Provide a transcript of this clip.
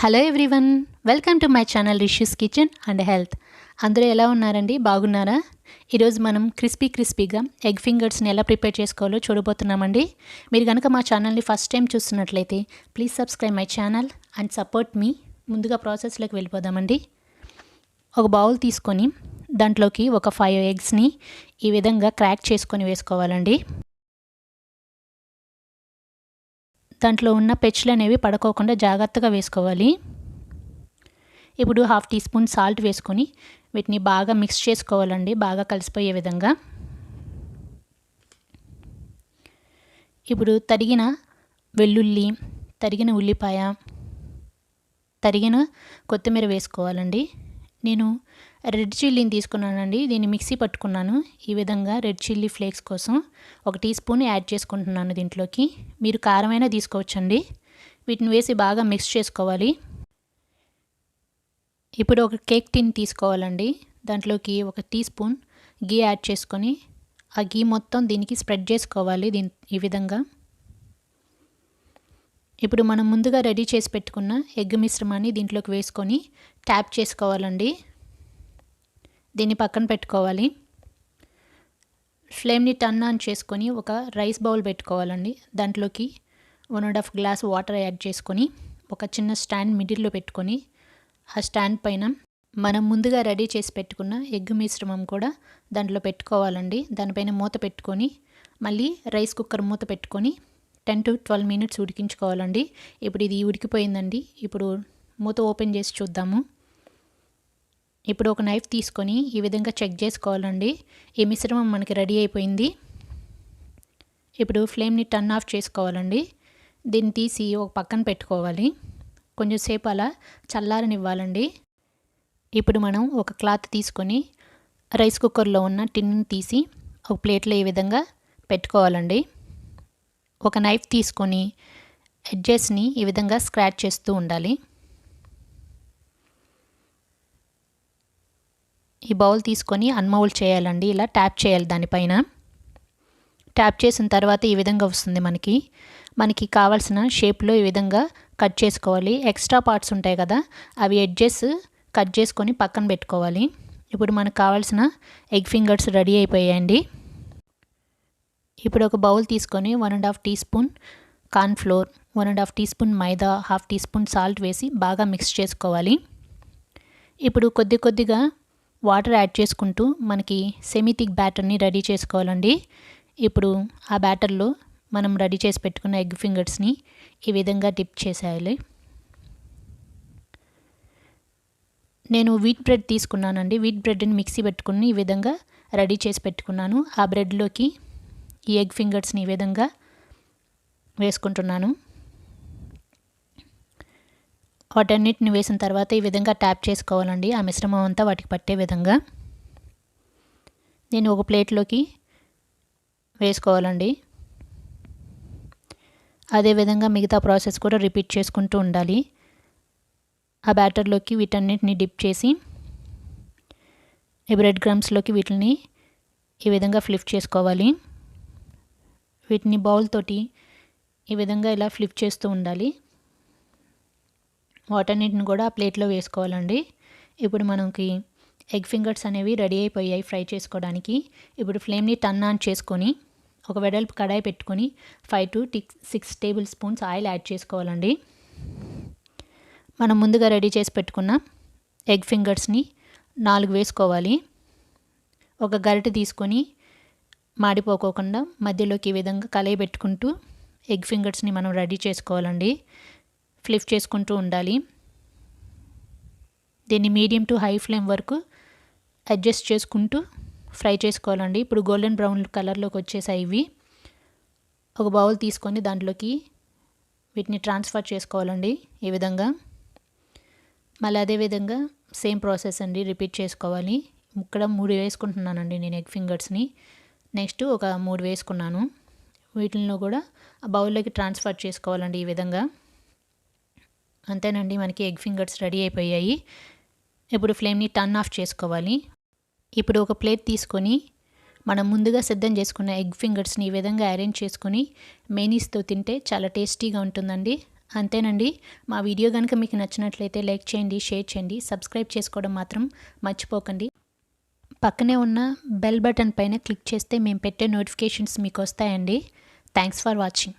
Hello everyone, welcome to my channel Rishu's kitchen and health. అందరూ ఎలా ఉన్నారండి? బాగున్నారా? ఈరోజు మనం క్రిస్పీగా ఎగ్ ఫింగర్స్ని ఎలా ప్రిపేర్ చేసుకోవాలో చూడబోతున్నామండి. మీరు కనుక మా ఛానల్ని ఫస్ట్ టైం చూస్తున్నట్లయితే please subscribe my channel and support me. ముందుగా ప్రాసెస్లోకి వెళ్ళిపోదామండి. ఒక బౌల్ తీసుకొని దాంట్లోకి ఒక 5 ఎగ్స్ని ఈ విధంగా క్రాక్ చేసుకొని వేసుకోవాలండి. దాంట్లో ఉన్న పెచ్చులు అనేవి పడుకోకుండా జాగ్రత్తగా వేసుకోవాలి. ఇప్పుడు 1/2 టీ స్పూన్ సాల్ట్ వేసుకొని వీటిని బాగా మిక్స్ చేసుకోవాలండి, బాగా కలిసిపోయే విధంగా. ఇప్పుడు తరిగిన వెల్లుల్లి, తరిగిన ఉల్లిపాయ, తరిగిన కొత్తిమీర వేసుకోవాలండి. నేను రెడ్ చిల్లీని తీసుకున్నానండి, దీన్ని మిక్సీ పట్టుకున్నాను. ఈ విధంగా రెడ్ చిల్లీ ఫ్లేక్స్ కోసం 1 టీ స్పూన్ యాడ్ చేసుకుంటున్నాను దీంట్లోకి. మీరు కారమైనా తీసుకోవచ్చండి. వీటిని వేసి బాగా మిక్స్ చేసుకోవాలి. ఇప్పుడు ఒక కేక్ టిన్ తీసుకోవాలండి, దాంట్లోకి 1 టీ స్పూన్ గీ యాడ్ చేసుకొని ఆ గీ మొత్తం దీనికి స్ప్రెడ్ చేసుకోవాలి ఈ విధంగా. ఇప్పుడు మనం ముందుగా రెడీ చేసి పెట్టుకున్న ఎగ్ మిశ్రమాన్ని దీంట్లోకి వేసుకొని ట్యాప్ చేసుకోవాలండి. దీన్ని పక్కన పెట్టుకోవాలి. ఫ్లేమ్ని టర్న్ ఆన్ చేసుకొని ఒక రైస్ బౌల్ పెట్టుకోవాలండి. దాంట్లోకి 1.5 గ్లాస్ వాటర్ యాడ్ చేసుకొని ఒక చిన్న స్టాండ్ మిడిల్లో పెట్టుకొని ఆ స్టాండ్ పైన మనం ముందుగా రెడీ చేసి పెట్టుకున్న ఎగ్ మిశ్రమం కూడా దాంట్లో పెట్టుకోవాలండి. దానిపైన మూత పెట్టుకొని మళ్ళీ రైస్ కుక్కర్ మూత పెట్టుకొని 10 to 12 మినిట్స్ ఉడికించుకోవాలండి. ఇప్పుడు ఇది ఉడికిపోయిందండి. ఇప్పుడు మూత ఓపెన్ చేసి చూద్దాము. ఇప్పుడు ఒక నైఫ్ తీసుకొని ఈ విధంగా చెక్ చేసుకోవాలండి. ఈ మిశ్రమం మనకి రెడీ అయిపోయింది. ఇప్పుడు ఫ్లేమ్ని టర్న్ ఆఫ్ చేసుకోవాలండి. దీన్ని తీసి ఒక పక్కన పెట్టుకోవాలి. కొంచెం సేపు అలా చల్లారనివ్వాలండి. ఇప్పుడు మనం ఒక క్లాత్ తీసుకొని రైస్ కుక్కర్లో ఉన్న టిన్ని తీసి ఒక ప్లేట్లో ఈ విధంగా పెట్టుకోవాలండి. ఒక నైఫ్ తీసుకొని ఎడ్జెస్ని ఈ విధంగా స్క్రాచ్ చేస్తూ ఉండాలి. ఈ బౌల్ తీసుకొని అన్మౌల్డ్ చేయాలండి. ఇలా ట్యాప్ చేయాలి దానిపైన. ట్యాప్ చేసిన తర్వాత ఈ విధంగా వస్తుంది. మనకి కావాల్సిన షేప్లో ఈ విధంగా కట్ చేసుకోవాలి. ఎక్స్ట్రా పార్ట్స్ ఉంటాయి కదా, అవి ఎడ్జెస్ కట్ చేసుకొని పక్కన పెట్టుకోవాలి. ఇప్పుడు మనకు కావాల్సిన ఎగ్ ఫింగర్స్ రెడీ అయిపోయాయండి. ఇప్పుడు ఒక బౌల్ తీసుకొని 1.5 teaspoon cornflour, 1.5 teaspoon maida, 1/2 teaspoon salt వేసి బాగా మిక్స్ చేసుకోవాలి. ఇప్పుడు కొద్దిగా వాటర్ యాడ్ చేసుకుంటూ మనకి సెమీ థిక్ బ్యాటర్ని రెడీ చేసుకోవాలండి. ఇప్పుడు ఆ బ్యాటర్లో మనం రెడీ చేసి పెట్టుకున్న ఎగ్ ఫింగర్స్ని ఈ విధంగా డిప్ చేసేయాలి. నేను వీట్ బ్రెడ్ తీసుకున్నానండి. వీట్ బ్రెడ్ని మిక్సీ పెట్టుకుని ఈ విధంగా రెడీ చేసి పెట్టుకున్నాను. ఆ బ్రెడ్లోకి ఈ ఎగ్ ఫింగర్స్ని ఈ విధంగా వేసుకుంటున్నాను. వాటన్నిటిని వేసిన తర్వాత ఈ విధంగా ట్యాప్ చేసుకోవాలండి, ఆ మిశ్రమం అంతా వాటికి పట్టే విధంగా. నేను ఒక ప్లేట్లోకి వేసుకోవాలండి. అదేవిధంగా మిగతా ప్రాసెస్ కూడా రిపీట్ చేసుకుంటూ ఉండాలి. ఆ బ్యాటర్లోకి వీటన్నిటిని డిప్ చేసి ఈ బ్రెడ్ క్రమ్స్లోకి వీటిని ఈ విధంగా ఫ్లిప్ చేసుకోవాలి. వీటిని బౌల్ తోటి ఈ విధంగా ఇలా ఫ్లిప్ చేస్తూ ఉండాలి. వాటన్నిటిని కూడా ఆ ప్లేట్లో వేసుకోవాలండి. ఇప్పుడు మనకి ఎగ్ ఫింగర్స్ అనేవి రెడీ అయిపోయాయి ఫ్రై చేసుకోవడానికి. ఇప్పుడు ఫ్లేమ్ని టర్న్ ఆన్ చేసుకొని ఒక వెడల్పు కడాయి పెట్టుకొని 5 to 6 table spoons oil add చేసుకోవాలండి. మనం ముందుగా రెడీ చేసి పెట్టుకున్న ఎగ్ ఫింగర్స్ని 4 వేసుకోవాలి. ఒక గరిటె తీసుకొని మాడిపోకోకుండా మధ్యలోకి ఈ విధంగా కలయి పెట్టుకుంటూ ఎగ్ ఫింగర్స్ని మనం రెడీ చేసుకోవాలండి. ఫ్లిప్ చేసుకుంటూ ఉండాలి. దీన్ని మీడియం టు హై ఫ్లేమ్ వరకు అడ్జస్ట్ చేసుకుంటూ ఫ్రై చేసుకోవాలండి. ఇప్పుడు గోల్డెన్ బ్రౌన్ కలర్లోకి వచ్చేసాయి ఇవి. ఒక బౌల్ తీసుకొని దాంట్లోకి వీటిని ట్రాన్స్ఫర్ చేసుకోవాలండి ఈ విధంగా. మళ్ళీ అదేవిధంగా సేమ్ ప్రాసెస్ అండి, రిపీట్ చేసుకోవాలి. ఇక్కడ 3 వేసుకుంటున్నానండి నేను ఎగ్ ఫింగర్స్ని. నెక్స్ట్ ఒక 3 వేసుకున్నాను. వీటిల్లో కూడా ఆ బౌల్లోకి ట్రాన్స్ఫర్ చేసుకోవాలండి ఈ విధంగా. అంతేనండి, మనకి ఎగ్ ఫింగర్స్ రెడీ అయిపోయాయి. ఇప్పుడు ఫ్లేమ్ని టర్న్ ఆఫ్ చేసుకోవాలి. ఇప్పుడు ఒక ప్లేట్ తీసుకొని మనం ముందుగా సిద్ధం చేసుకున్న ఎగ్ ఫింగర్స్ని ఈ విధంగా అరేంజ్ చేసుకొని మేనీస్తో తింటే చాలా టేస్టీగా ఉంటుందండి. అంతేనండి. మా వీడియో కనుక మీకు నచ్చినట్లయితే లైక్ చేయండి, షేర్ చేయండి, సబ్స్క్రైబ్ చేసుకోవడం మాత్రం మర్చిపోకండి. పక్కనే ఉన్న బెల్ బటన్ పైన క్లిక్ చేస్తే మేము పెట్టే నోటిఫికేషన్స్ మీకు వస్తాయండి. Thanks for watching.